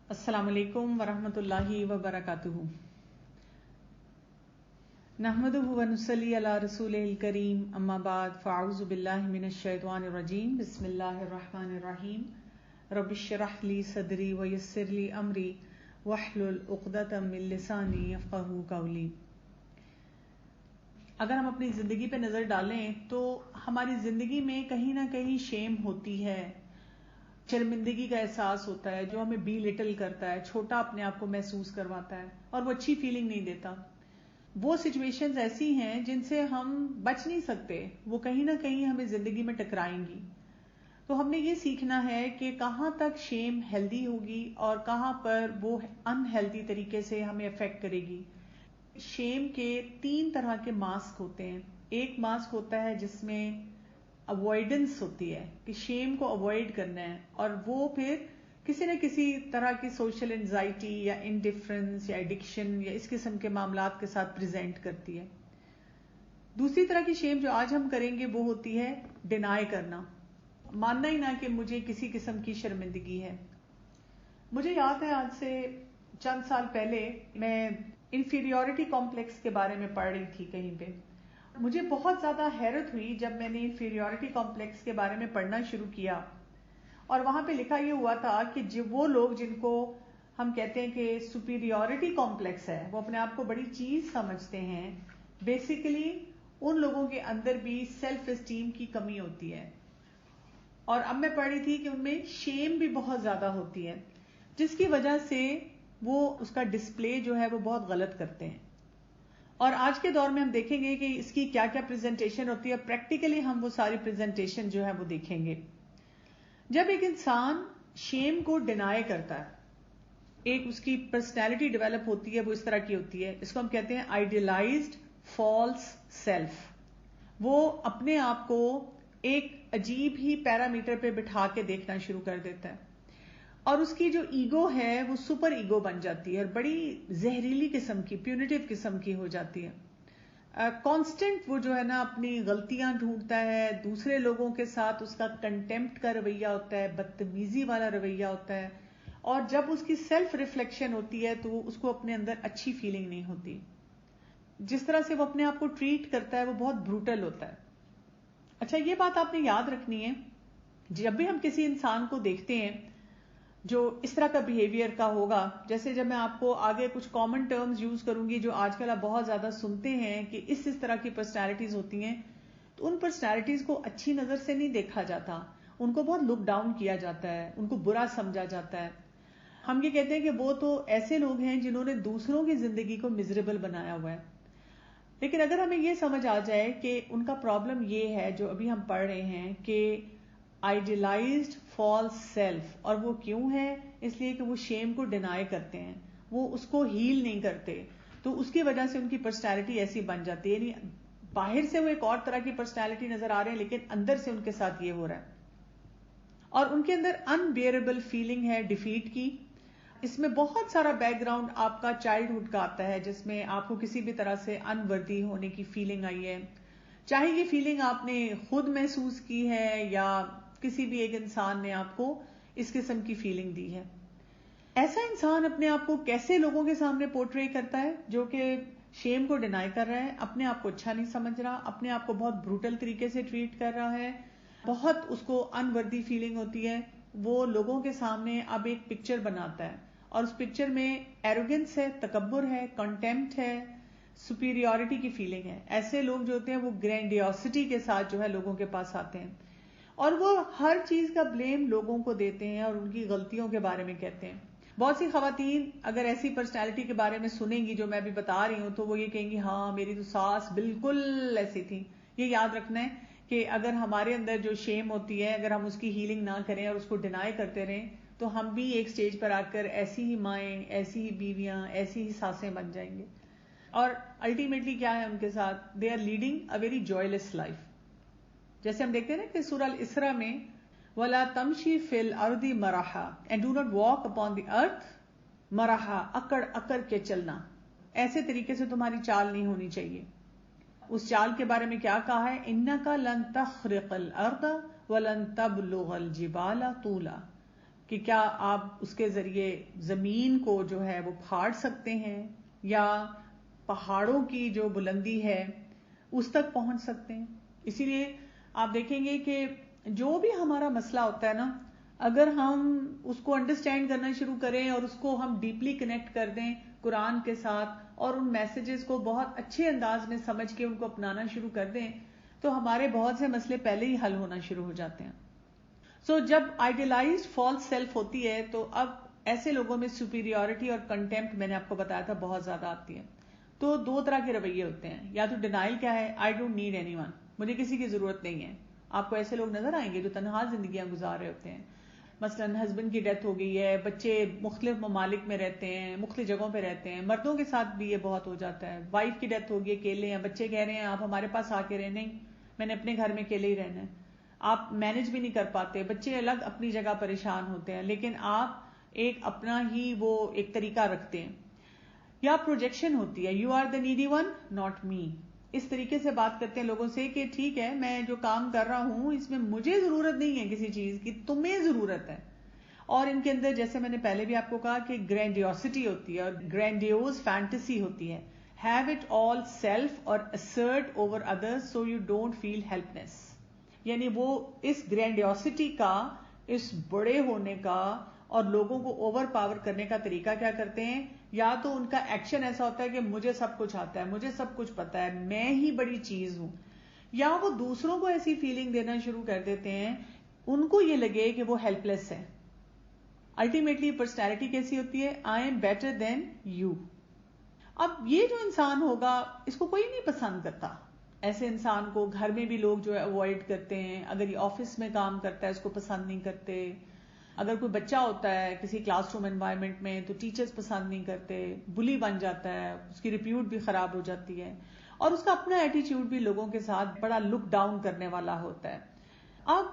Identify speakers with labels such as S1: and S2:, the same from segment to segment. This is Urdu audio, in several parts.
S1: السلام علیکم ورحمۃ اللہ وبرکاتہ. نحمده ونصلی علی رسولہ الکریم، اما بعد فاعوذ باللہ من الشیطان الرجیم. بسم اللہ الرحمن الرحیم. رب اشرح لی صدری ویسر لی امری واحلل عقدۃ من لسانی یفقہوا قولی. اگر ہم اپنی زندگی پہ نظر ڈالیں تو ہماری زندگی میں کہیں نہ کہیں شیم ہوتی ہے، شرمندگی کا احساس ہوتا ہے جو ہمیں بی لٹل کرتا ہے، چھوٹا اپنے آپ کو محسوس کرواتا ہے اور وہ اچھی فیلنگ نہیں دیتا. وہ سچویشنز ایسی ہیں جن سے ہم بچ نہیں سکتے، وہ کہیں نہ کہیں ہمیں زندگی میں ٹکرائیں گی. تو ہم نے یہ سیکھنا ہے کہ کہاں تک شیم ہیلدی ہوگی اور کہاں پر وہ ان ہیلدی طریقے سے ہمیں افیکٹ کرے گی. شیم کے 3 طرح کے ماسک ہوتے ہیں. ایک ماسک ہوتا ہے جس میں اوائڈنس ہوتی ہے کہ شیم کو اوائڈ کرنا ہے، اور وہ پھر کسی نہ کسی طرح کی سوشل انزائٹی یا انڈیفرنس یا ایڈکشن یا اس قسم کے معاملات کے ساتھ پریزنٹ کرتی ہے. دوسری طرح کی شیم جو آج ہم کریں گے وہ ہوتی ہے ڈینائی کرنا، ماننا ہی نہ کہ مجھے کسی قسم کی شرمندگی ہے. مجھے یاد ہے آج سے چند سال پہلے میں انفیریورٹی کمپلیکس کے بارے میں پڑھ رہی تھی کہیں پہ. مجھے بہت زیادہ حیرت ہوئی جب میں نے انفیریورٹی کمپلیکس کے بارے میں پڑھنا شروع کیا، اور وہاں پہ لکھا یہ ہوا تھا کہ وہ لوگ جن کو ہم کہتے ہیں کہ سپیریورٹی کمپلیکس ہے، وہ اپنے آپ کو بڑی چیز سمجھتے ہیں، بیسیکلی ان لوگوں کے اندر بھی سیلف اسٹیم کی کمی ہوتی ہے. اور اب میں پڑھ رہی تھی کہ ان میں شیم بھی بہت زیادہ ہوتی ہے، جس کی وجہ سے وہ اس کا ڈسپلے جو ہے وہ بہت غلط کرتے ہیں. اور آج کے دور میں ہم دیکھیں گے کہ اس کی کیا کیا پریزنٹیشن ہوتی ہے. پریکٹیکلی ہم وہ ساری پریزنٹیشن جو ہے وہ دیکھیں گے. جب ایک انسان شیم کو ڈینائی کرتا ہے، ایک اس کی پرسنالٹی ڈیولپ ہوتی ہے، وہ اس طرح کی ہوتی ہے. اس کو ہم کہتے ہیں آئیڈیلائزڈ فالس سیلف. وہ اپنے آپ کو ایک عجیب ہی پیرامیٹر پہ بٹھا کے دیکھنا شروع کر دیتا ہے، اور اس کی جو ایگو ہے وہ سپر ایگو بن جاتی ہے اور بڑی زہریلی قسم کی، پیونیٹو قسم کی ہو جاتی ہے. کانسٹنٹ وہ جو ہے نا اپنی غلطیاں ڈھونڈتا ہے، دوسرے لوگوں کے ساتھ اس کا کنٹیمپٹ کا رویہ ہوتا ہے، بدتمیزی والا رویہ ہوتا ہے. اور جب اس کی سیلف ریفلیکشن ہوتی ہے تو اس کو اپنے اندر اچھی فیلنگ نہیں ہوتی. جس طرح سے وہ اپنے آپ کو ٹریٹ کرتا ہے وہ بہت بروٹل ہوتا ہے. اچھا، یہ بات آپ نے یاد رکھنی ہے، جب بھی ہم کسی انسان کو دیکھتے ہیں جو اس طرح کا بیہیویئر کا ہوگا، جیسے جب میں آپ کو آگے کچھ کامن ٹرمز یوز کروں گی جو آج کل آپ بہت زیادہ سنتے ہیں کہ اس طرح کی پرسنالٹیز ہوتی ہیں، تو ان پرسنالٹیز کو اچھی نظر سے نہیں دیکھا جاتا، ان کو بہت لک ڈاؤن کیا جاتا ہے، ان کو برا سمجھا جاتا ہے. ہم یہ کہتے ہیں کہ وہ تو ایسے لوگ ہیں جنہوں نے دوسروں کی زندگی کو میزریبل بنایا ہوا ہے. لیکن اگر ہمیں یہ سمجھ آ جائے کہ ان کا پرابلم یہ ہے جو ابھی ہم پڑھ رہے ہیں کہ آئیڈیلائزڈ فالس سیلف، اور وہ کیوں ہے؟ اس لیے کہ وہ شیم کو ڈینائی کرتے ہیں، وہ اس کو ہیل نہیں کرتے، تو اس کی وجہ سے ان کی پرسنالٹی ایسی بن جاتی ہے. یعنی باہر سے وہ ایک اور طرح کی پرسنالٹی نظر آ رہے ہیں لیکن اندر سے ان کے ساتھ یہ ہو رہا ہے. اور ان کے اندر انبیئربل فیلنگ ہے ڈیفیٹ کی. اس میں بہت سارا بیک گراؤنڈ آپ کا چائلڈہڈ کا آتا ہے جس میں آپ کو کسی بھی طرح سے انورتھی ہونے کی فیلنگ آئی ہے، چاہے یہ فیلنگ آپ نے خود محسوس کی ہے یا کسی بھی ایک انسان نے آپ کو اس قسم کی فیلنگ دی ہے. ایسا انسان اپنے آپ کو کیسے لوگوں کے سامنے پورٹری کرتا ہے؟ جو کہ شیم کو ڈینائی کر رہا ہے، اپنے آپ کو اچھا نہیں سمجھ رہا، اپنے آپ کو بہت بروٹل طریقے سے ٹریٹ کر رہا ہے، بہت اس کو انورتھی فیلنگ ہوتی ہے. وہ لوگوں کے سامنے اب ایک پکچر بناتا ہے، اور اس پکچر میں ایروگنس ہے، تکبر ہے، کنٹیمپٹ ہے، سپیریورٹی کی فیلنگ ہے. ایسے لوگ جو ہوتے ہیں وہ گرینڈیوسٹی کے ساتھ جو ہے لوگوں کے پاس آتے ہیں، اور وہ ہر چیز کا بلیم لوگوں کو دیتے ہیں اور ان کی غلطیوں کے بارے میں کہتے ہیں. بہت سی خواتین اگر ایسی پرسنالٹی کے بارے میں سنیں گی جو میں بھی بتا رہی ہوں تو وہ یہ کہیں گی ہاں میری تو ساس بالکل ایسی تھی. یہ یاد رکھنا ہے کہ اگر ہمارے اندر جو شیم ہوتی ہے، اگر ہم اس کی ہیلنگ نہ کریں اور اس کو ڈینائی کرتے رہیں تو ہم بھی ایک سٹیج پر آ کر ایسی ہی مائیں، ایسی ہی بیویاں، ایسی ہی ساسیں بن جائیں گے. اور الٹیمیٹلی کیا ہے ان کے ساتھ؟ They are leading a very joyless life. جیسے ہم دیکھتے ہیں نا کہ سورہ الاسراء میں وَلَا تَمْشِي فِي الْأَرْضِ مَرَحًا and do not walk upon the earth مرحا، اکڑ اکڑ کے چلنا، ایسے طریقے سے تمہاری چال نہیں ہونی چاہیے. اس چال کے بارے میں کیا کہا ہے؟ اِنَّكَ لَن تَخْرِقَ الْأَرْضَ وَلَن تَبْلُغَ الْجِبَالَ طُولًا. کہ کیا آپ اس کے ذریعے زمین کو جو ہے وہ پھاڑ سکتے ہیں یا پہاڑوں کی جو بلندی ہے اس تک پہنچ سکتے ہیں. اسی لیے آپ دیکھیں گے کہ جو بھی ہمارا مسئلہ ہوتا ہے نا، اگر ہم اس کو انڈرسٹینڈ کرنا شروع کریں اور اس کو ہم ڈیپلی کنیکٹ کر دیں قرآن کے ساتھ اور ان میسیجز کو بہت اچھے انداز میں سمجھ کے ان کو اپنانا شروع کر دیں، تو ہمارے بہت سے مسئلے پہلے ہی حل ہونا شروع ہو جاتے ہیں. جب آئیڈیلائزڈ فالس سیلف ہوتی ہے تو اب ایسے لوگوں میں سپیریورٹی اور کنٹیمپٹ، میں نے آپ کو بتایا تھا، بہت زیادہ آتی ہے. تو دو طرح کے رویے ہوتے ہیں. یا تو ڈینائل کیا ہے، I don't need any one, مجھے کسی کی ضرورت نہیں ہے. آپ کو ایسے لوگ نظر آئیں گے جو تنہا زندگیاں گزار رہے ہوتے ہیں. مثلاً ہسبینڈ کی ڈیتھ ہو گئی ہے، بچے مختلف ممالک میں رہتے ہیں، مختلف جگہوں پہ رہتے ہیں. مردوں کے ساتھ بھی یہ بہت ہو جاتا ہے. وائف کی ڈیتھ ہو گئی، اکیلے ہیں، بچے کہہ رہے ہیں آپ ہمارے پاس آ کے رہیں. نہیں، میں نے اپنے گھر میں اکیلے ہی رہنا ہے. آپ مینج بھی نہیں کر پاتے، بچے الگ اپنی جگہ پریشان ہوتے ہیں، لیکن آپ ایک اپنا ہی وہ ایک طریقہ رکھتے ہیں. یا پروجیکشن ہوتی ہے، you are the needy one not me. اس طریقے سے بات کرتے ہیں لوگوں سے کہ ٹھیک ہے میں جو کام کر رہا ہوں اس میں مجھے ضرورت نہیں ہے کسی چیز کی، تمہیں ضرورت ہے. اور ان کے اندر جیسے میں نے پہلے بھی آپ کو کہا کہ گرینڈیوسٹی ہوتی ہے اور گرینڈیوز فینٹیسی ہوتی ہے. ہیو اٹ آل سیلف اور assert over others so you don't feel helpless. یعنی وہ اس گرینڈیوسٹی کا، اس بڑے ہونے کا اور لوگوں کو اوور پاور کرنے کا طریقہ کیا کرتے ہیں، یا تو ان کا ایکشن ایسا ہوتا ہے کہ مجھے سب کچھ آتا ہے، مجھے سب کچھ پتا ہے، میں ہی بڑی چیز ہوں. یا وہ دوسروں کو ایسی فیلنگ دینا شروع کر دیتے ہیں، ان کو یہ لگے کہ وہ ہیلپ لیس ہے. الٹیمیٹلی پرسنالٹی کیسی ہوتی ہے، I am better than you. اب یہ جو انسان ہوگا اس کو کوئی نہیں پسند کرتا. ایسے انسان کو گھر میں بھی لوگ جو ہے اوائڈ کرتے ہیں. اگر یہ آفس میں کام کرتا ہے اس کو پسند نہیں کرتے. اگر کوئی بچہ ہوتا ہے کسی کلاس روم انوائرمنٹ میں تو ٹیچرز پسند نہیں کرتے، بلی بن جاتا ہے، اس کی ریپیوٹ بھی خراب ہو جاتی ہے اور اس کا اپنا ایٹیچیوڈ بھی لوگوں کے ساتھ بڑا لک ڈاؤن کرنے والا ہوتا ہے. اب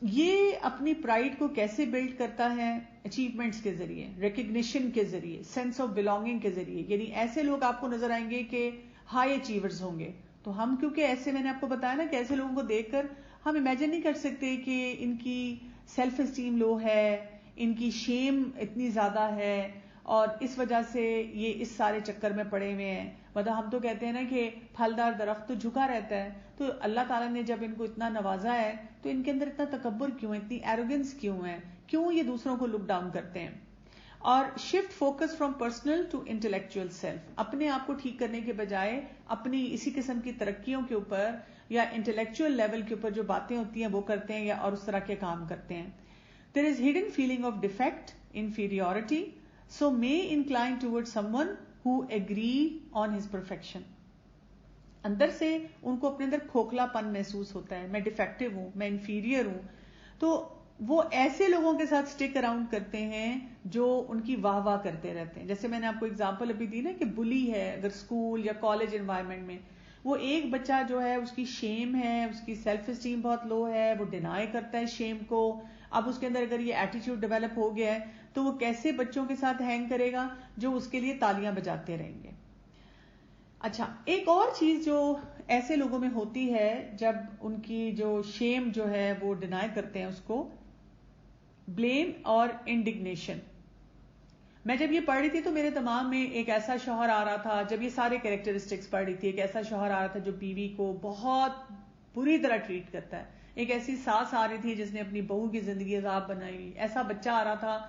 S1: یہ اپنی پرائڈ کو کیسے بلڈ کرتا ہے؟ اچیومنٹس کے ذریعے، ریکگنیشن کے ذریعے، سینس آف بلانگنگ کے ذریعے. یعنی ایسے لوگ آپ کو نظر آئیں گے کہ ہائی اچیورز ہوں گے. تو ہم کیونکہ ایسے، میں نے آپ کو بتایا نا کہ ایسے لوگوں کو دیکھ کر ہم امیجن نہیں کر سکتے کہ ان کی سیلف اسٹیم لو ہے، ان کی شیم اتنی زیادہ ہے اور اس وجہ سے یہ اس سارے چکر میں پڑے ہوئے ہیں. مطلب ہم تو کہتے ہیں نا کہ پھلدار درخت تو جھکا رہتا ہے. تو اللہ تعالیٰ نے جب ان کو اتنا نوازا ہے تو ان کے اندر اتنا تکبر کیوں ہے، اتنی ایروگنس کیوں ہے، کیوں یہ دوسروں کو لک ڈاؤن کرتے ہیں؟ اور shift focus from personal to intellectual self. اپنے آپ کو ٹھیک کرنے کے بجائے اپنی اسی قسم کی ترقیوں کے اوپر یا انٹلیکچوئل لیول کے اوپر جو باتیں ہوتی ہیں وہ کرتے ہیں یا اور اس طرح کے کام کرتے ہیں. There is hidden feeling of defect, inferiority, so may incline towards someone who agree on his perfection. اندر سے ان کو اپنے اندر کھوکھلا پن محسوس ہوتا ہے، میں ڈیفیکٹو ہوں، میں انفیریئر ہوں. تو وہ ایسے لوگوں کے ساتھ اسٹک اراؤنڈ کرتے ہیں جو ان کی واہ واہ کرتے رہتے ہیں. جیسے میں نے آپ کو اگزامپل ابھی دی نا کہ بلی ہے اگر اسکول یا کالج انوائرمنٹ میں، وہ ایک بچہ جو ہے اس کی شیم ہے، اس کی سیلف اسٹیم بہت لو ہے، وہ ڈینائی کرتا ہے شیم کو. اب اس کے اندر اگر یہ ایٹیچیوڈ ڈیولپ ہو گیا ہے تو وہ کیسے بچوں کے ساتھ ہینگ کرے گا جو اس کے لیے تالیاں بجاتے رہیں گے. اچھا، ایک اور چیز جو ایسے لوگوں میں ہوتی ہے جب ان کی جو شیم جو ہے وہ ڈینائی کرتے ہیں، اس کو بلیم اور انڈگنیشن. میں جب یہ پڑھ رہی تھی تو میرے دماغ میں ایک ایسا شوہر آ رہا تھا، جب یہ سارے کیریکٹرسٹکس پڑھ رہی تھی، ایک ایسا شوہر آ رہا تھا جو بیوی کو بہت بری طرح ٹریٹ کرتا ہے. ایک ایسی ساس آ رہی تھی جس نے اپنی بہو کی زندگی عذاب بنائی ہوئی. ایسا بچہ آ رہا تھا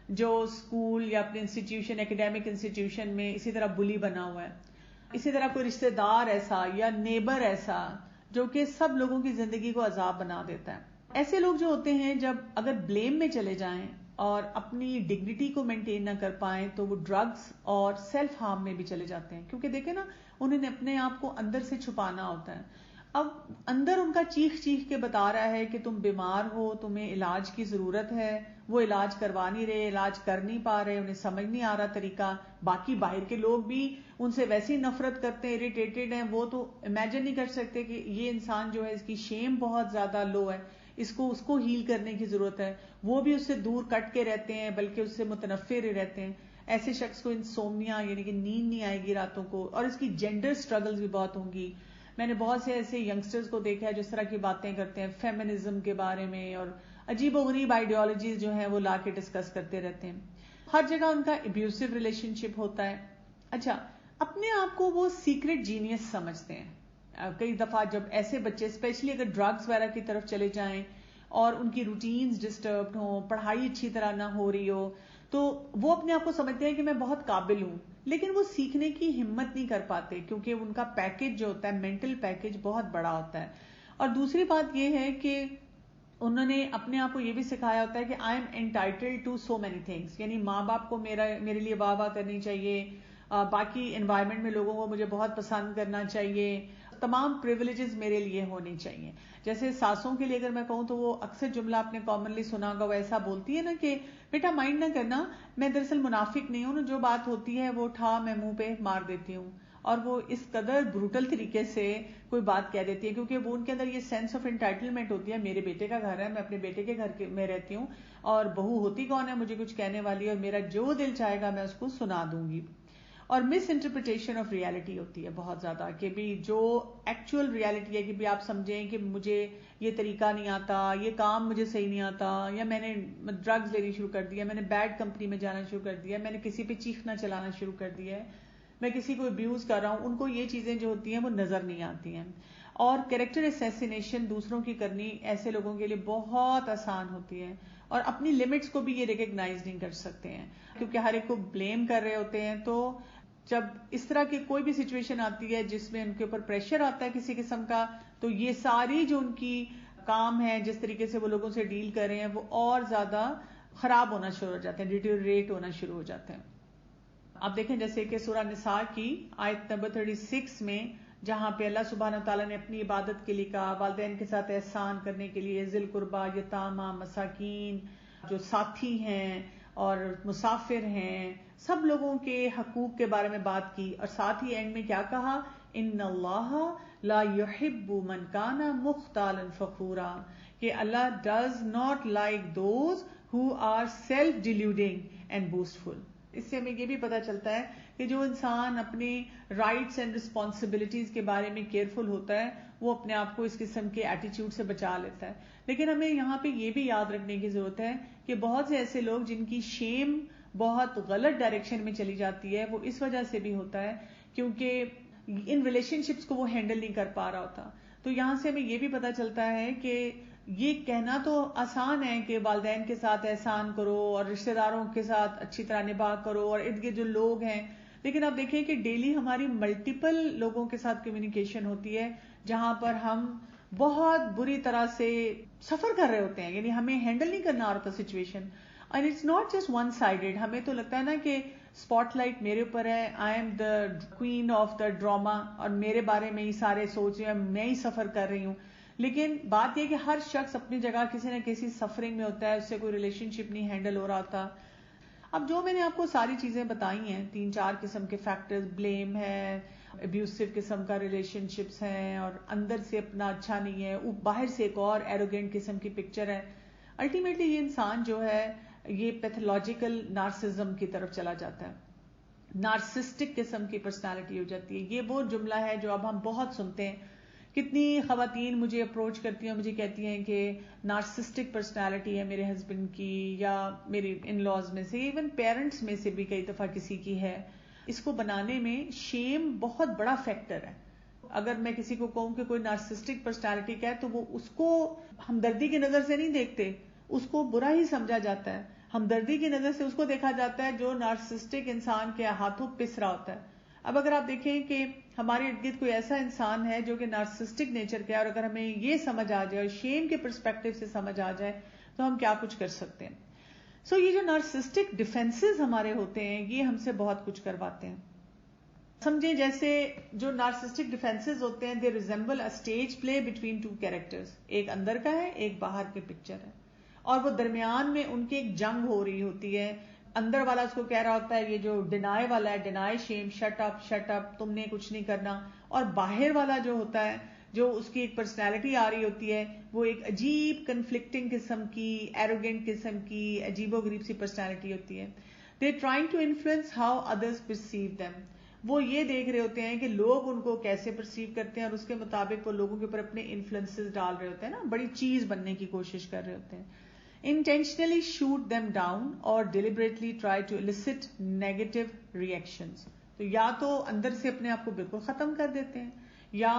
S1: جو اسکول یا اپنے انسٹیٹیوشن، اکیڈیمک انسٹیٹیوشن میں اسی طرح بلی بنا ہوا ہے. اسی طرح کوئی رشتہ دار ایسا یا نیبر ایسا جو کہ سب لوگوں کی زندگی کو عذاب بنا دیتا ہے. ایسے لوگ جو ہوتے ہیں جب اگر بلیم میں چلے جائیں اور اپنی ڈگنیٹی کو مینٹین نہ کر پائیں تو وہ ڈرگز اور سیلف ہارم میں بھی چلے جاتے ہیں. کیونکہ دیکھیں نا، انہوں نے اپنے آپ کو اندر سے چھپانا ہوتا ہے. اب اندر ان کا چیخ چیخ کے بتا رہا ہے کہ تم بیمار ہو، تمہیں علاج کی ضرورت ہے. وہ علاج کروا نہیں رہے، علاج کر نہیں پا رہے، انہیں سمجھ نہیں آ رہا طریقہ. باقی باہر کے لوگ بھی ان سے ویسی نفرت کرتے ہیں، اریٹیٹڈ ہیں. وہ تو امیجن نہیں کر سکتے کہ یہ انسان جو ہے اس کی شیم بہت زیادہ لو ہے، اس کو ہیل کرنے کی ضرورت ہے. وہ بھی اس سے دور کٹ کے رہتے ہیں، بلکہ اس سے متنفر رہتے ہیں. ایسے شخص کو انسومنیا یعنی کہ نیند نہیں آئے گی راتوں کو، اور اس کی جینڈر سٹرگلز بھی بہت ہوں گی. میں نے بہت سے ایسے ینگسٹرز کو دیکھا ہے جو اس طرح کی باتیں کرتے ہیں فیمنزم کے بارے میں اور عجیب و غریب آئیڈیالوجیز جو ہیں وہ لا کے ڈسکس کرتے رہتے ہیں. ہر جگہ ان کا ابیوسو ریلیشن شپ ہوتا ہے. اچھا، اپنے آپ کو وہ سیکرٹ جینیس سمجھتے ہیں. کئی دفعہ جب ایسے بچے اسپیشلی اگر ڈرگز وغیرہ کی طرف چلے جائیں اور ان کی روٹینز ڈسٹربڈ ہوں، پڑھائی اچھی طرح نہ ہو رہی ہو، تو وہ اپنے آپ کو سمجھتے ہیں کہ میں بہت قابل ہوں، لیکن وہ سیکھنے کی ہمت نہیں کر پاتے کیونکہ ان کا پیکج جو ہوتا ہے، مینٹل پیکج بہت بڑا ہوتا ہے. اور دوسری بات یہ ہے کہ انہوں نے اپنے آپ کو یہ بھی سکھایا ہوتا ہے کہ I am entitled to so many things, یعنی ماں باپ کو میرے لیے واہ واہ کرنی چاہیے، باقی انوائرمنٹ میں لوگوں کو مجھے بہت پسند کرنا چاہیے، تمام پریویلیجز میرے لیے ہونی چاہیے. جیسے ساسوں کے لیے اگر میں کہوں تو وہ اکثر جملہ آپ نے کامنلی سنا ہوگا، وہ ایسا بولتی ہے نا کہ بیٹا مائنڈ نہ کرنا، میں دراصل منافق نہیں ہوں، جو بات ہوتی ہے وہ اٹھا میں منہ پہ مار دیتی ہوں. اور وہ اس قدر بروٹل طریقے سے کوئی بات کہہ دیتی ہے کیونکہ وہ ان کے اندر یہ سینس آف انٹائٹلمنٹ ہوتی ہے، میرے بیٹے کا گھر ہے، میں اپنے بیٹے کے گھر میں رہتی ہوں، اور بہو ہوتی کون ہے مجھے کچھ کہنے والی، اور میرا جو دل چاہے گا میں اس کو سنا دوں گی. اور مس انٹرپریٹیشن آف ریالٹی ہوتی ہے بہت زیادہ، کہ بھی جو ایکچوئل ریالٹی ہے کہ بھی آپ سمجھیں کہ مجھے یہ طریقہ نہیں آتا، یہ کام مجھے صحیح نہیں آتا، یا میں نے ڈرگز لینی شروع کر دیا، میں نے بیڈ کمپنی میں جانا شروع کر دیا، میں نے کسی پہ چیخنا چلانا شروع کر دیا ہے، میں کسی کو ابیوز کر رہا ہوں. ان کو یہ چیزیں جو ہوتی ہیں وہ نظر نہیں آتی ہیں. اور کیریکٹر اسیسینیشن دوسروں کی کرنی ایسے لوگوں کے لیے بہت آسان ہوتی ہے، اور اپنی لمٹس کو بھی یہ ریکگنائز نہیں کر سکتے ہیں کیونکہ ہر ایک کو بلیم کر رہے ہوتے ہیں. تو جب اس طرح کی کوئی بھی سچویشن آتی ہے جس میں ان کے اوپر پریشر آتا ہے کسی قسم کا، تو یہ ساری جو ان کی کام ہے، جس طریقے سے وہ لوگوں سے ڈیل کر رہے ہیں، وہ اور زیادہ خراب ہونا شروع ہو جاتے ہیں، ڈیٹیریٹ ہونا شروع ہو جاتے ہیں. آپ دیکھیں جیسے کہ سورہ نساء کی آیت نمبر 36 میں جہاں پہ اللہ سبحانہ وتعالیٰ نے اپنی عبادت کے لیے کہا، والدین کے ساتھ احسان کرنے کے لیے، ذی القربیٰ، یتامیٰ، مساکین، جو ساتھی ہیں اور مسافر ہیں، سب لوگوں کے حقوق کے بارے میں بات کی، اور ساتھ ہی اینڈ میں کیا کہا، ان اللہ لا يحب من کان مختالا فخورا، کہ Allah does not like those who are self deluding and boastful. اس سے ہمیں یہ بھی پتا چلتا ہے کہ جو انسان اپنی رائٹس اینڈ رسپانسبلٹیز کے بارے میں کیئرفل ہوتا ہے وہ اپنے آپ کو اس قسم کے ایٹیٹیوڈ سے بچا لیتا ہے. لیکن ہمیں یہاں پہ یہ بھی یاد رکھنے کی ضرورت ہے کہ بہت سے ایسے لوگ جن کی شیم بہت غلط ڈائریکشن میں چلی جاتی ہے، وہ اس وجہ سے بھی ہوتا ہے کیونکہ ان ریلیشن شپس کو وہ ہینڈل نہیں کر پا رہا ہوتا. تو یہاں سے ہمیں یہ بھی پتا چلتا ہے کہ یہ کہنا تو آسان ہے کہ والدین کے ساتھ احسان کرو اور رشتہ داروں کے ساتھ اچھی طرح نباہ کرو اور ارد گرد جو لوگ ہیں، لیکن آپ دیکھیں کہ ڈیلی ہماری ملٹیپل لوگوں کے ساتھ کمیونیکیشن ہوتی ہے جہاں پر ہم بہت بری طرح سے سفر کر رہے ہوتے ہیں، یعنی ہمیں ہینڈل نہیں کرنا آ رہا تھا situation. And it's not just one sided. ہمیں تو لگتا ہے نا کہ اسپاٹ لائٹ میرے اوپر ہے، I M the queen of the drama, اور میرے بارے میں ہی سارے سوچ رہے ہیں، میں ہی سفر کر رہی ہوں. لیکن بات یہ کہ ہر شخص اپنی جگہ کسی نہ کسی سفرنگ میں ہوتا ہے، اس سے کوئی ریلیشن شپ نہیں ہینڈل ہو رہا تھا. اب جو میں نے آپ کو ساری چیزیں بتائی ہیں، 3-4 قسم کے فیکٹرز، بلیم ہے، ابیوسو قسم کا ریلیشن شپس ہیں، اور اندر سے اپنا اچھا نہیں ہے، باہر سے ایک اور ایروگینٹ قسم کی پکچر ہے. الٹیمیٹلی یہ انسان جو ہے یہ پیتھولوجیکل نارسزم کی طرف چلا جاتا ہے، نارسسٹک قسم کی پرسنالٹی ہو جاتی ہے. یہ وہ جملہ ہے جو اب ہم بہت سنتے ہیں. کتنی خواتین مجھے اپروچ کرتی ہیں، مجھے کہتی ہیں کہ نارسسٹک پرسنالٹی ہے میرے ہسبینڈ کی، یا میری ان لاز میں سے، ایون پیرنٹس میں سے بھی کئی دفعہ کسی کی ہے. اس کو بنانے میں شیم بہت بڑا فیکٹر ہے. اگر میں کسی کو کہوں کہ کوئی نارسسٹک پرسنالٹی کا ہے تو وہ اس کو ہمدردی کی نظر سے نہیں دیکھتے، اس کو برا ہی سمجھا جاتا ہے. ہمدردی کی نظر سے اس کو دیکھا جاتا ہے جو نارسسٹک انسان کے ہاتھوں پس رہا ہوتا ہے. اب اگر آپ دیکھیں کہ ہمارے ارد گرد کوئی ایسا انسان ہے جو کہ نارسسٹک نیچر کا ہے، اور اگر ہمیں یہ سمجھ آ جائے اور شیم کے پرسپیکٹو سے سمجھ آ جائے تو ہم کیا کچھ کر سکتے ہیں. سو یہ جو نارسسٹک ڈیفنسز ہمارے ہوتے ہیں یہ ہم سے بہت کچھ کرواتے ہیں. سمجھیں جیسے جو نارسسٹک ڈیفنسز ہوتے ہیں they resemble a stage play between 2 characters, ایک اندر کا ہے ایک باہر کی پکچر ہے، اور وہ درمیان میں ان کی ایک جنگ ہو رہی ہوتی ہے. اندر والا اس کو کہہ رہا ہوتا ہے، یہ جو ڈینائی والا ہے، ڈینائی شیم، شٹ اپ، تم نے کچھ نہیں کرنا. اور باہر والا جو ہوتا ہے، جو اس کی ایک پرسنالٹی آ رہی ہوتی ہے، وہ ایک عجیب کنفلکٹنگ قسم کی، ایروگینٹ قسم کی، عجیب و غریب سی پرسنالٹی ہوتی ہے. They trying to influence how others perceive them. وہ یہ دیکھ رہے ہوتے ہیں کہ لوگ ان کو کیسے پرسیو کرتے ہیں، اور اس کے مطابق وہ لوگوں کے اوپر اپنے انفلوئنسز ڈال رہے ہوتے ہیں نا، بڑی چیز بننے کی کوشش کر رہے ہوتے ہیں. intentionally shoot them down or deliberately try to elicit negative reactions. تو یا تو اندر سے اپنے آپ کو بالکل ختم کر دیتے ہیں یا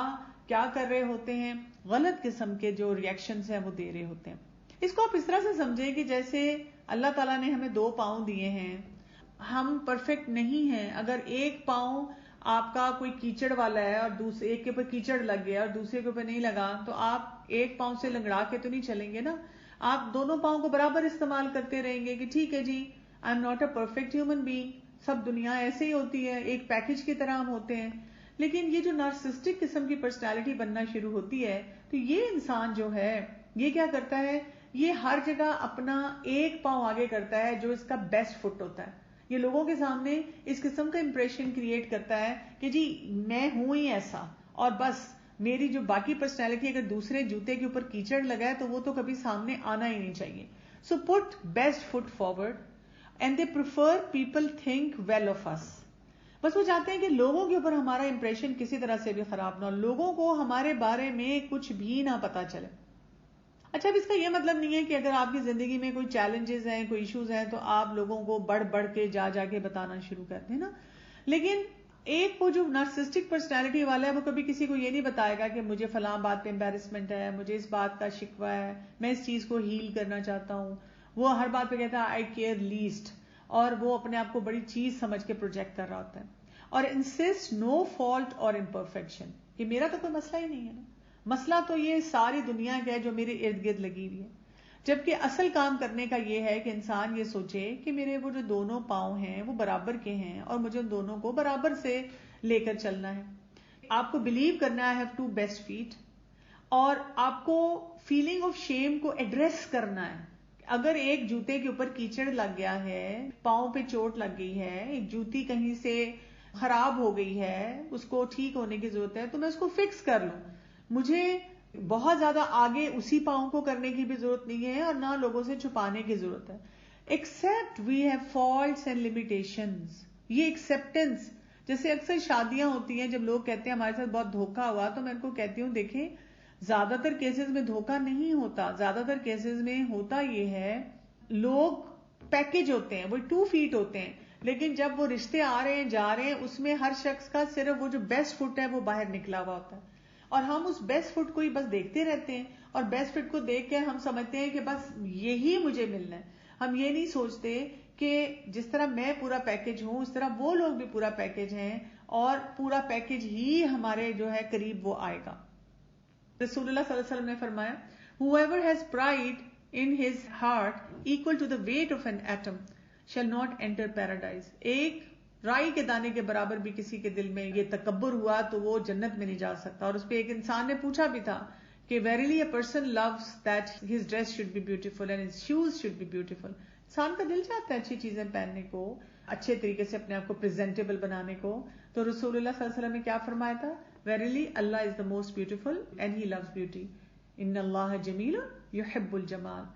S1: کیا کر رہے ہوتے ہیں، غلط قسم کے جو ریئیکشنز ہیں وہ دے رہے ہوتے ہیں. اس کو آپ اس طرح سے سمجھیں کہ جیسے اللہ تعالیٰ نے ہمیں 2 پاؤں دیے ہیں، ہم پرفیکٹ نہیں ہیں. اگر ایک پاؤں آپ کا کوئی کیچڑ والا ہے اور دوسرے ایک کے اوپر کیچڑ لگ گیا اور دوسرے کے اوپر نہیں لگا تو آپ ایک پاؤں سے لنگڑا کے تو نہیں چلیں گے نا. آپ دونوں پاؤں کو برابر استعمال کرتے رہیں گے کہ ٹھیک ہے جی I am not a perfect human being, سب دنیا ایسے ہی ہوتی ہے، ایک پیکج کی طرح ہم ہوتے ہیں. لیکن یہ جو نارسسٹک قسم کی پرسنالٹی بننا شروع ہوتی ہے تو یہ انسان جو ہے یہ کیا کرتا ہے، یہ ہر جگہ اپنا ایک پاؤں آگے کرتا ہے جو اس کا بیسٹ فٹ ہوتا ہے. یہ لوگوں کے سامنے اس قسم کا امپریشن کریٹ کرتا ہے کہ جی میں ہوں ہی ایسا، اور بس میری جو باقی پرسنالٹی اگر دوسرے جوتے کے اوپر کیچڑ لگا ہے تو وہ تو کبھی سامنے آنا ہی نہیں چاہیے. So put best foot forward and they prefer people think well of us. بس وہ چاہتے ہیں کہ لوگوں کے اوپر ہمارا امپریشن کسی طرح سے بھی خراب نہ ہو، لوگوں کو ہمارے بارے میں کچھ بھی نہ پتا چلے. اچھا اب اس کا یہ مطلب نہیں ہے کہ اگر آپ کی زندگی میں کوئی چیلنجز ہیں، کوئی ایشوز ہیں تو آپ لوگوں کو بڑھ بڑھ کے جا کے بتانا شروع کرتے ہیں نا. لیکن ایک وہ جو نارسسٹک پرسنالٹی والا ہے وہ کبھی کسی کو یہ نہیں بتائے گا کہ مجھے فلاں بات پہ امبیرسمنٹ ہے، مجھے اس بات کا شکوہ ہے، میں اس چیز کو ہیل کرنا چاہتا ہوں. وہ ہر بات پہ کہتا ہے آئی کیئر لیسٹ، اور وہ اپنے آپ کو بڑی چیز سمجھ کے پروجیکٹ کر رہا ہوتا ہے. اور انسسٹ نو فالٹ اور امپرفیکشن، کہ میرا تو کوئی مسئلہ ہی نہیں ہے نا، مسئلہ تو یہ ساری دنیا کا ہے جو میرے ارد گرد لگی ہوئی ہے. جبکہ اصل کام کرنے کا یہ ہے کہ انسان یہ سوچے کہ میرے وہ جو دونوں پاؤں ہیں وہ برابر کے ہیں اور مجھے ان دونوں کو برابر سے لے کر چلنا ہے. آپ کو بلیو کرنا ہے I have 2 best feet، اور آپ کو فیلنگ آف شیم کو ایڈریس کرنا ہے. اگر ایک جوتے کے اوپر کیچڑ لگ گیا ہے، پاؤں پہ چوٹ لگ گئی ہے، ایک جوتی کہیں سے خراب ہو گئی ہے، اس کو ٹھیک ہونے کی ضرورت ہے تو میں اس کو فکس کر لوں. مجھے بہت زیادہ آگے اسی پاؤں کو کرنے کی بھی ضرورت نہیں ہے اور نہ لوگوں سے چھپانے کی ضرورت ہے. Accept we have faults and limitations. یہ ایکسپٹینس، جیسے اکثر شادیاں ہوتی ہیں جب لوگ کہتے ہیں ہمارے ساتھ بہت دھوکا ہوا، تو میں ان کو کہتی ہوں دیکھیں زیادہ تر کیسز میں دھوکا نہیں ہوتا، زیادہ تر کیسز میں ہوتا یہ ہے لوگ پیکج ہوتے ہیں، وہ 2 feet ہوتے ہیں، لیکن جب وہ رشتے آ رہے ہیں جا رہے ہیں اس میں ہر شخص کا صرف وہ جو بیسٹ فٹ ہے وہ باہر نکلا ہوا ہوتا ہے، اور ہم اس بیسٹ فٹ کو ہی بس دیکھتے رہتے ہیں اور بیسٹ فٹ کو دیکھ کے ہم سمجھتے ہیں کہ بس یہی مجھے ملنا ہے. ہم یہ نہیں سوچتے کہ جس طرح میں پورا پیکج ہوں اس طرح وہ لوگ بھی پورا پیکج ہیں اور پورا پیکج ہی ہمارے جو ہے قریب وہ آئے گا. رسول اللہ صلی اللہ علیہ وسلم نے فرمایا whoever has pride in his heart equal to the weight of an atom shall not enter paradise. ایک رائی کے دانے کے برابر بھی کسی کے دل میں یہ تکبر ہوا تو وہ جنت میں نہیں جا سکتا. اور اس پہ ایک انسان نے پوچھا بھی تھا کہ verily a person loves that his dress should be beautiful and his shoes should be beautiful. انسان کا دل چاہتا ہے اچھی چیزیں پہننے کو، اچھے طریقے سے اپنے آپ کو پریزنٹیبل بنانے کو. تو رسول اللہ صلی اللہ علیہ وسلم نے کیا فرمایا تھا؟ verily Allah is the most beautiful and he loves beauty. inna Allah jameel yuhibbu al-jamal.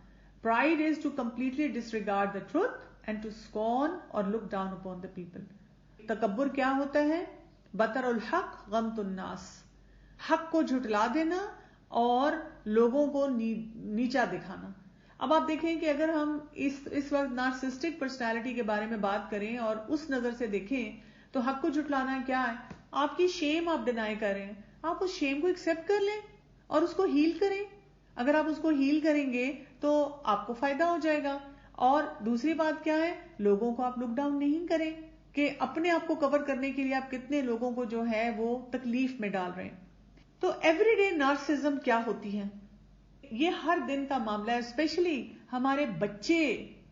S1: Pride is to completely disregard the truth and to scorn or look down upon the people. تکبر کیا ہوتا ہے؟ بطر الحق غمت الناس، حق کو جھٹلا دینا اور لوگوں کو نیچا دکھانا. اب آپ دیکھیں کہ اگر ہم اس وقت نارسسٹک پرسنالٹی کے بارے میں بات کریں اور اس نظر سے دیکھیں تو حق کو جھٹلانا کیا ہے؟ آپ کی شیم آپ ڈینائی کر رہے ہیں، آپ اس شیم کو ایکسپٹ کر لیں اور اس کو ہیل کریں. اگر آپ اس کو ہیل کریں گے تو آپ کو فائدہ ہو جائے گا. اور دوسری بات کیا ہے؟ لوگوں کو آپ لک ڈاؤن نہیں کریں کہ اپنے آپ کو کور کرنے کے لیے آپ کتنے لوگوں کو جو ہے وہ تکلیف میں ڈال رہے ہیں. تو ایوری ڈے نارسزم کیا ہوتی ہے؟ یہ ہر دن کا معاملہ ہے. اسپیشلی ہمارے بچے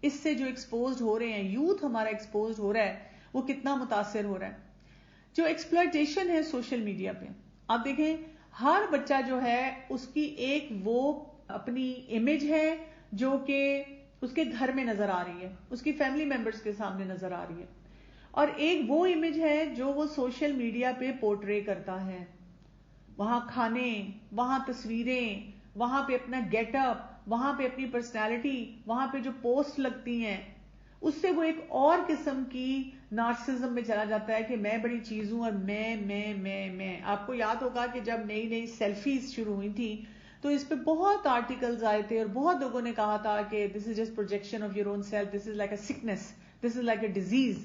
S1: اس سے جو ایکسپوزڈ ہو رہے ہیں، یوتھ ہمارا ایکسپوزڈ ہو رہا ہے، وہ کتنا متاثر ہو رہا ہے. جو ایکسپلائٹیشن ہے سوشل میڈیا پہ، آپ دیکھیں ہر بچہ جو ہے اس کی ایک وہ اپنی امیج ہے جو کہ اس کے گھر میں نظر آ رہی ہے، اس کی فیملی ممبرز کے سامنے نظر آ رہی ہے، اور ایک وہ امیج ہے جو وہ سوشل میڈیا پہ پورٹرے کرتا ہے. وہاں کھانے، وہاں تصویریں، وہاں پہ اپنا گیٹ اپ، وہاں پہ اپنی پرسنالٹی، وہاں پہ جو پوسٹ لگتی ہیں، اس سے وہ ایک اور قسم کی نارسزم میں چلا جاتا ہے کہ میں بڑی چیز ہوں اور میں. آپ کو یاد ہوگا کہ جب نئی نئی سیلفیز شروع ہوئی تھی تو اس پہ بہت آرٹیکلز آئے تھے اور بہت لوگوں نے کہا تھا کہ this is just projection of your own self, this is like a sickness, this is like a disease.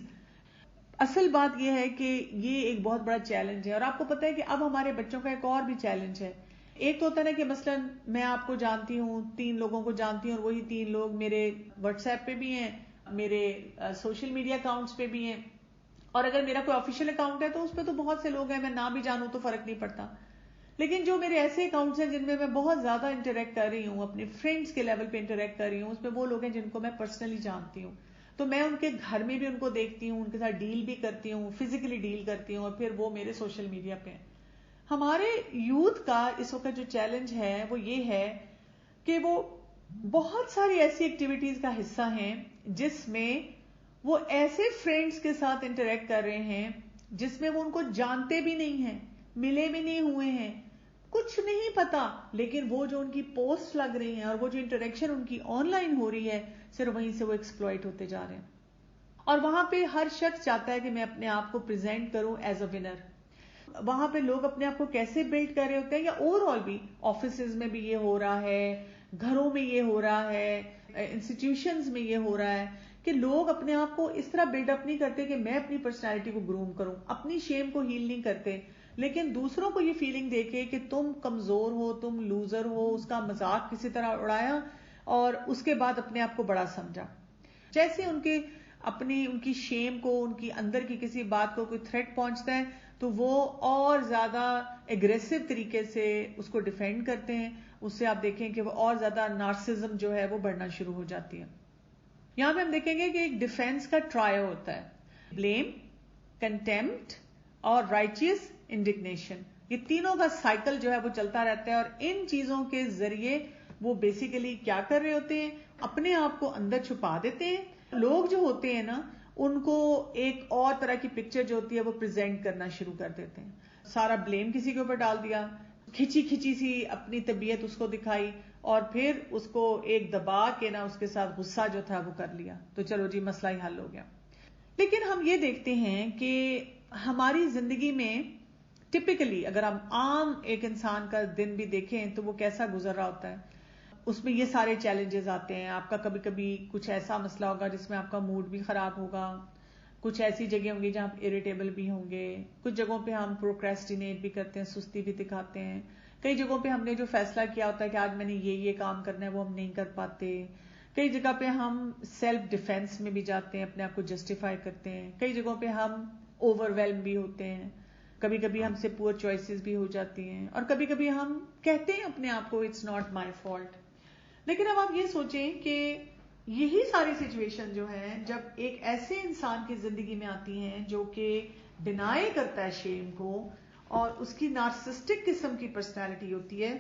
S1: اصل بات یہ ہے کہ یہ ایک بہت بڑا چیلنج ہے. اور آپ کو پتا ہے کہ اب ہمارے بچوں کا ایک اور بھی چیلنج ہے. ایک تو ہوتا ہے نا کہ مثلا میں آپ کو جانتی ہوں، 3 لوگوں کو جانتی ہوں، اور وہی 3 لوگ میرے واٹس ایپ پہ بھی ہیں، میرے سوشل میڈیا اکاؤنٹس پہ بھی ہیں، اور اگر میرا کوئی آفیشیل اکاؤنٹ ہے تو اس پہ تو بہت سے لوگ ہیں، میں نہ بھی جانوں تو فرق نہیں پڑتا. لیکن جو میرے ایسے اکاؤنٹس ہیں جن میں میں بہت زیادہ انٹریکٹ کر رہی ہوں، اپنے فرینڈس کے لیول پہ انٹریکٹ کر رہی ہوں، اس میں وہ لوگ ہیں جن کو میں پرسنلی جانتی ہوں. تو میں ان کے گھر میں بھی ان کو دیکھتی ہوں، ان کے ساتھ ڈیل بھی کرتی ہوں، فزیکلی ڈیل کرتی ہوں، اور پھر وہ میرے سوشل میڈیا پہ ہیں. ہمارے یوتھ کا اس وقت جو چیلنج ہے وہ یہ ہے کہ وہ بہت ساری ایسی ایکٹیویٹیز کا حصہ ہیں جس میں وہ ایسے فرینڈز کے ساتھ انٹریکٹ کر رہے ہیں جس میں وہ ان کو جانتے بھی نہیں ہیں، ملے بھی نہیں ہوئے ہیں، کچھ نہیں پتا، لیکن وہ جو ان کی پوسٹ لگ رہی ہیں اور وہ جو انٹریکشن ان کی آن لائن ہو رہی ہے، صرف وہیں سے وہ ایکسپلوئٹ ہوتے جا رہے ہیں. اور وہاں پہ ہر شخص چاہتا ہے کہ میں اپنے آپ کو پریزنٹ کروں ایز اے ونر. وہاں پہ لوگ اپنے آپ کو کیسے بلڈ کر رہے ہوتے ہیں، یا اوور آل بھی آفیسز میں بھی یہ ہو رہا ہے، گھروں میں یہ ہو رہا ہے، انسٹیٹیوشنز میں یہ ہو رہا ہے کہ لوگ اپنے آپ کو اس طرح بلڈ اپ نہیں کرتے کہ میں اپنی پرسنالٹی کو گروم کروں، اپنی شیم کو ہیل نہیں کرتے، لیکن دوسروں کو یہ فیلنگ دے کے کہ تم کمزور ہو، تم لوزر ہو، اس کا مذاق کسی طرح اڑایا اور اس کے بعد اپنے آپ کو بڑا سمجھا. جیسے ان کی شیم کو، ان کی اندر کی کسی بات کو کوئی تھریٹ پہنچتا ہے تو وہ اور زیادہ ایگریسو طریقے سے اس کو ڈیفینڈ کرتے ہیں. اس سے آپ دیکھیں کہ وہ اور زیادہ نارسزم جو ہے وہ بڑھنا شروع ہو جاتی ہے. یہاں پہ ہم دیکھیں گے کہ ایک ڈیفینس کا ٹرائیو ہوتا ہے، بلیم، کنٹیمپٹ اور رائچیس انڈگنیشن. یہ تینوں کا سائیکل جو ہے وہ چلتا رہتا ہے، اور ان چیزوں کے ذریعے وہ بیسیکلی کیا کر رہے ہوتے ہیں، اپنے آپ کو اندر چھپا دیتے ہیں. لوگ جو ہوتے ہیں نا ان کو ایک اور طرح کی پکچر جو ہوتی ہے وہ پریزنٹ کرنا شروع کر دیتے ہیں. سارا بلیم کسی کے اوپر ڈال دیا، کھچی سی اپنی طبیعت اس کو دکھائی، اور پھر اس کو ایک دبا کے نا اس کے ساتھ غصہ جو تھا وہ کر لیا، تو چلو جی مسئلہ ہی حل ہو گیا. لیکن ہم یہ دیکھتے ہیں کہ ہماری زندگی میں ٹپکلی اگر ہم عام ایک انسان کا دن بھی دیکھیں تو وہ کیسا گزر رہا ہوتا ہے. اس میں یہ سارے چیلنجز آتے ہیں. آپ کا کبھی کبھی کچھ ایسا مسئلہ ہوگا جس میں آپ کا موڈ بھی خراب ہوگا، کچھ ایسی جگہ ہوں گی جہاں آپ اریٹیبل بھی ہوں گے، کچھ جگہوں پہ ہم پروکریسٹینیٹ بھی کرتے ہیں، سستی بھی دکھاتے ہیں. کئی جگہوں پہ ہم نے جو فیصلہ کیا ہوتا ہے کہ آج میں نے یہ کام کرنا ہے وہ ہم نہیں کر پاتے. کئی جگہ پہ ہم سیلف ڈیفense میں بھی جاتے ہیں، اپنے آپ کو جسٹیفائی کرتے ہیں. کئی جگہوں پہ ہم اوور ویلم بھی ہوتے ہیں، کبھی کبھی ہم سے پور چوائسیز بھی ہو جاتی ہیں، اور کبھی کبھی ہم کہتے ہیں اپنے آپ کو اٹس ناٹ مائی فالٹ. لیکن اب آپ یہ سوچیں کہ یہی ساری سچویشن جو ہیں جب ایک ایسے انسان کی زندگی میں آتی ہیں جو کہ ڈینائی کرتا ہے شیم کو، اور اس کی نارسسٹک قسم کی پرسنالٹی ہوتی ہے،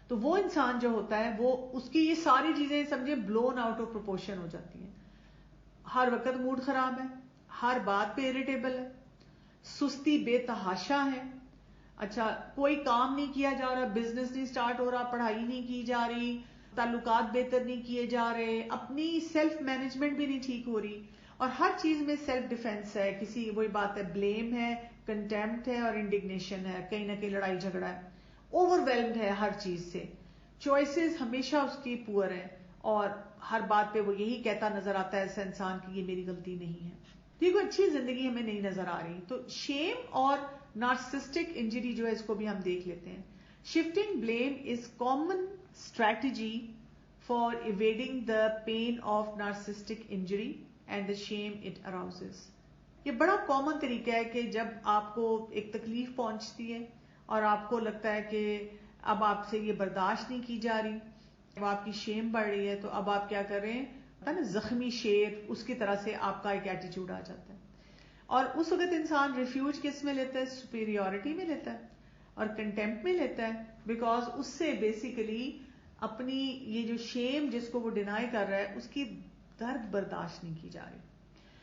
S1: تو وہ انسان جو ہوتا ہے وہ اس کی یہ ساری چیزیں سمجھے بلون آؤٹ آف پروپورشن ہو جاتی ہیں. ہر وقت موڈ خراب ہے، ہر بات پہ اریٹیبل ہے، سستی بے تحاشا ہے. اچھا کوئی کام نہیں کیا جا رہا، بزنس نہیں سٹارٹ ہو رہا، پڑھائی نہیں کی جا رہی، تعلقات بہتر نہیں کیے جا رہے، اپنی سیلف مینجمنٹ بھی نہیں ٹھیک ہو رہی، اور ہر چیز میں سیلف ڈیفenس ہے. کسی وہی بات ہے، بلیم ہے، کنٹیمپٹ ہے اور انڈگنیشن ہے، کہیں نہ کہیں لڑائی جھگڑا ہے، اوور ویلمڈ ہے ہر چیز سے، چوائسیز ہمیشہ اس کی پور ہے، اور ہر بات پہ وہ یہی کہتا نظر آتا ہے ایسا انسان کی یہ میری غلطی نہیں ہے. یہ کوئی اچھی زندگی ہمیں نہیں نظر آ رہی. تو شیم اور نارسسٹک انجری جو ہے اس کو بھی ہم دیکھ لیتے ہیں. Shifting blame is common strategy for avoiding the pain of narcissistic injury and the shame it arouses. یہ بڑا کامن طریقہ ہے کہ جب آپ کو ایک تکلیف پہنچتی ہے اور آپ کو لگتا ہے کہ اب آپ سے یہ برداشت نہیں کی جا رہی، اب آپ کی شیم بڑھ رہی ہے، تو اب آپ کیا کر رہے ہیں، نا زخمی شیر اس کی طرح سے آپ کا ایک ایٹیچیوڈ آ جاتا ہے. اور اس وقت انسان ریفیوج کس میں لیتا ہے، سپیریورٹی میں لیتا ہے اور کنٹیمپٹ میں لیتا ہے، بیکاز اس سے بیسیکلی اپنی یہ جو شیم جس کو وہ ڈینائی کر رہا ہے اس کی درد برداشت نہیں کی جا رہی.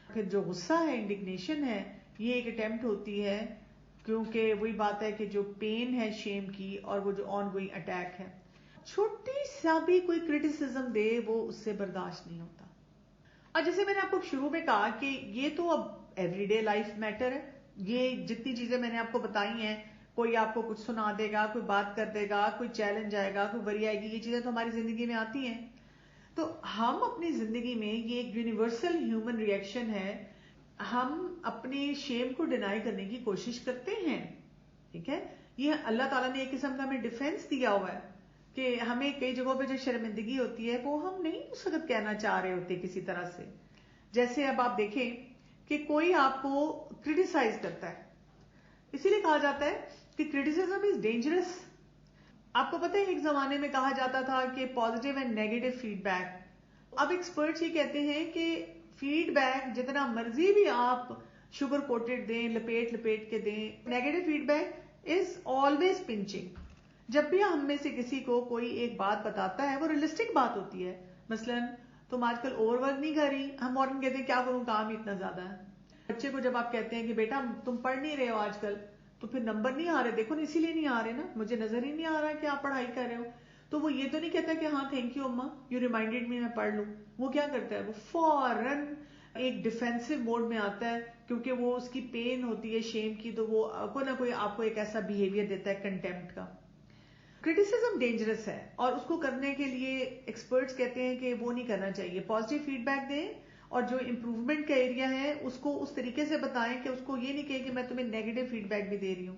S1: پھر جو غصہ ہے، انڈگنیشن ہے، یہ ایک اٹیمپٹ ہوتی ہے، کیونکہ وہی بات ہے کہ جو پین ہے شیم کی اور وہ جو آن گوئنگ اٹیک ہے، چھوٹی سا بھی کوئی کرٹیسزم دے وہ اس سے برداشت نہیں ہوتا. اور جیسے میں نے آپ کو شروع میں کہا کہ یہ تو اب ایوری ڈے لائف میٹر ہے. یہ جتنی چیزیں میں نے آپ کو بتائی ہیں کوئی آپ کو کچھ سنا دے گا، کوئی بات کر دے گا، کوئی چیلنج آئے گا، کوئی وری آئے گی، یہ چیزیں تو ہماری زندگی میں آتی ہیں. تو ہم اپنی زندگی میں یہ ایک یونیورسل ہیومن ریئیکشن ہے، ہم اپنی شیم کو ڈینائی کرنے کی کوشش کرتے ہیں. ٹھیک ہے، یہ اللہ تعالیٰ نے ایک قسم کا ہمیں ڈیفینس دیا ہوا ہے کہ ہمیں کئی جگہوں پہ جو شرمندگی ہوتی ہے وہ ہم نہیں اس وقت کہنا چاہ رہے ہوتے کسی طرح سے. جیسے اب آپ دیکھیں کہ کوئی آپ کو کرٹیسائز کرتا ہے، اسی لیے کہا جاتا ہے کہ کرٹیسزم از ڈینجرس. آپ کو پتہ ہے ایک زمانے میں کہا جاتا تھا کہ positive and negative feedback. اب ایکسپرٹس یہ کہتے ہیں کہ فیڈ بیک جتنا مرضی بھی آپ شوگر کوٹڈ دیں، لپیٹ کے دیں، negative feedback is always punching. جب بھی ہم میں سے کسی کو کوئی ایک بات بتاتا ہے وہ ریئلسٹک بات ہوتی ہے. مثلا تم آج کل اوور ورک نہیں کر رہی، ہم فوراً کہتے ہیں کیا کروں، کام ہی اتنا زیادہ ہے. بچے کو جب آپ کہتے ہیں کہ بیٹا تم پڑھ نہیں رہے ہو آج کل، تو پھر نمبر نہیں آ رہے، دیکھو نا اسی لیے نہیں آ رہے نا، مجھے نظر ہی نہیں آ رہا کہ آپ پڑھائی کر رہے ہو. تو وہ یہ تو نہیں کہتا کہ ہاں تھینک یو اما یو ریمائنڈیڈ می، میں پڑھ لوں. وہ کیا کرتا ہے، وہ فوراً ایک ڈیفینسو موڈ میں آتا ہے، کیونکہ وہ اس کی پین ہوتی ہے شیم کی، تو وہ کوئی نہ کوئی آپ کو ایک ایسا بیہیویئر دیتا ہے کنٹیمپٹ کا. کرٹیسزم ڈینجرس ہے اور اس کو کرنے کے لیے ایکسپرٹس کہتے ہیں کہ وہ نہیں کرنا چاہیے. پازیٹیو فیڈ بیک دیں اور جو امپروومنٹ کا ایریا ہے اس کو اس طریقے سے بتائیں کہ اس کو یہ نہیں کہیں کہ میں تمہیں نیگیٹو فیڈ بیک بھی دے رہی ہوں.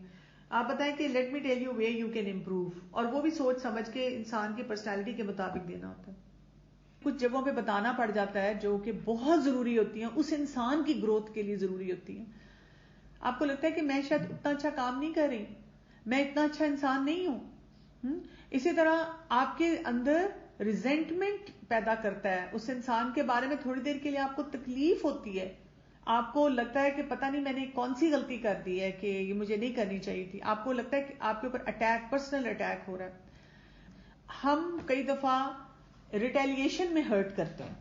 S1: آپ بتائیں کہ let me tell you where you can improve, اور وہ بھی سوچ سمجھ کے انسان کی پرسنالٹی کے مطابق دینا ہوتا ہے. کچھ جگہوں پہ بتانا پڑ جاتا ہے جو کہ بہت ضروری ہوتی ہیں، اس انسان کی گروتھ کے لیے ضروری ہوتی ہیں. آپ کو لگتا ہے کہ میں شاید اتنا اچھا کام نہیں کر رہی، میں اتنا اچھا انسان نہیں ہوں. اسی طرح آپ کے اندر ریزنٹمنٹ پیدا کرتا ہے اس انسان کے بارے میں، تھوڑی دیر کے لیے آپ کو تکلیف ہوتی ہے، آپ کو لگتا ہے کہ پتہ نہیں میں نے کون سی غلطی کر دی ہے کہ یہ مجھے نہیں کرنی چاہیے تھی. آپ کو لگتا ہے کہ آپ کے اوپر اٹیک، پرسنل اٹیک ہو رہا ہے. ہم کئی دفعہ ریٹیلیشن میں ہرٹ کرتے ہیں.